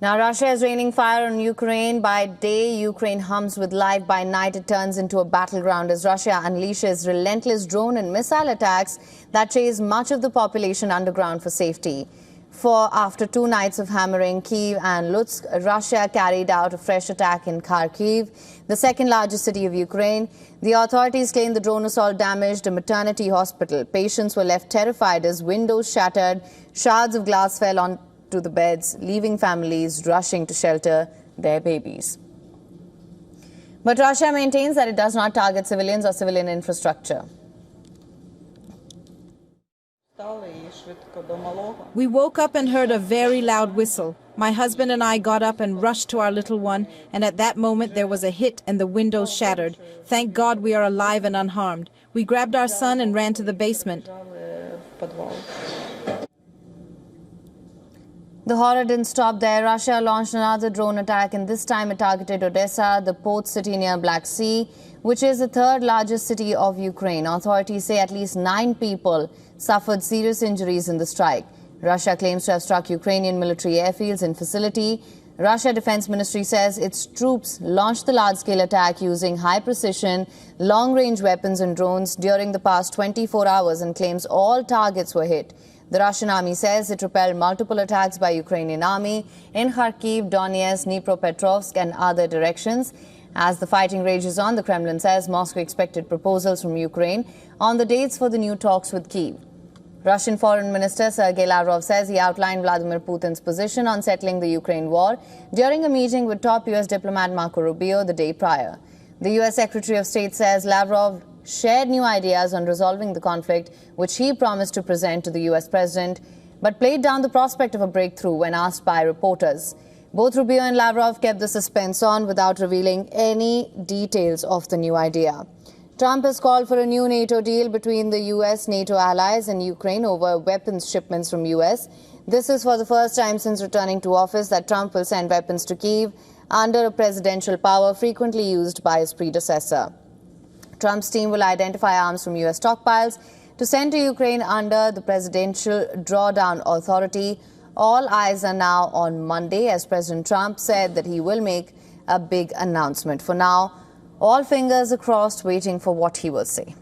Now, Russia is raining fire on Ukraine. By day, Ukraine hums with life. By night, it turns into a battleground as Russia unleashes relentless drone and missile attacks that chase much of the population underground for safety. After 2 nights of hammering Kyiv and Lutsk, Russia carried out a fresh attack in Kharkiv, the second largest city of Ukraine. The authorities claim the drone assault damaged a maternity hospital. Patients were left terrified as windows shattered, shards of glass fell onto the beds, leaving families rushing to shelter their babies. But Russia maintains that it does not target civilians or civilian infrastructure. We woke up and heard a very loud whistle. My husband and I got up and rushed to our little one, and at that moment there was a hit and the windows shattered. Thank God we are alive and unharmed. We grabbed our son and ran to the basement. The horror didn't stop there. Russia launched another drone attack, and this time it targeted Odessa, the port city near Black Sea, which is the third largest city of Ukraine. Authorities say at least 9 people suffered serious injuries in the strike. Russia claims to have struck Ukrainian military airfields and facility. Russia Defense Ministry says its troops launched the large-scale attack using high-precision, long-range weapons and drones during the past 24 hours and claims all targets were hit. The Russian army says it repelled multiple attacks by Ukrainian army in Kharkiv, Donetsk, Dnipropetrovsk and other directions. As the fighting rages on, the Kremlin says Moscow expected proposals from Ukraine on the dates for the new talks with Kyiv. Russian Foreign Minister Sergei Lavrov says he outlined Vladimir Putin's position on settling the Ukraine war during a meeting with top U.S. diplomat Marco Rubio the day prior. The U.S. Secretary of State says Lavrov shared new ideas on resolving the conflict, which he promised to present to the U.S. president, but played down the prospect of a breakthrough when asked by reporters. Both Rubio and Lavrov kept the suspense on without revealing any details of the new idea. Trump has called for a new NATO deal between the U.S., NATO allies and Ukraine over weapons shipments from U.S. This is for the first time since returning to office that Trump will send weapons to Kyiv under a presidential power frequently used by his predecessor. Trump's team will identify arms from U.S. stockpiles to send to Ukraine under the Presidential Drawdown Authority. All eyes are now on Monday, as President Trump said that he will make a big announcement. For now, all fingers are crossed, waiting for what he will say.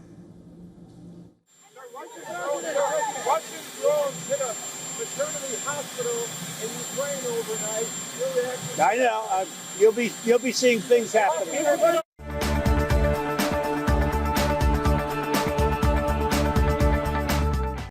Russian drones hit a maternity hospital in Ukraine overnight. I know. You'll be seeing things happening.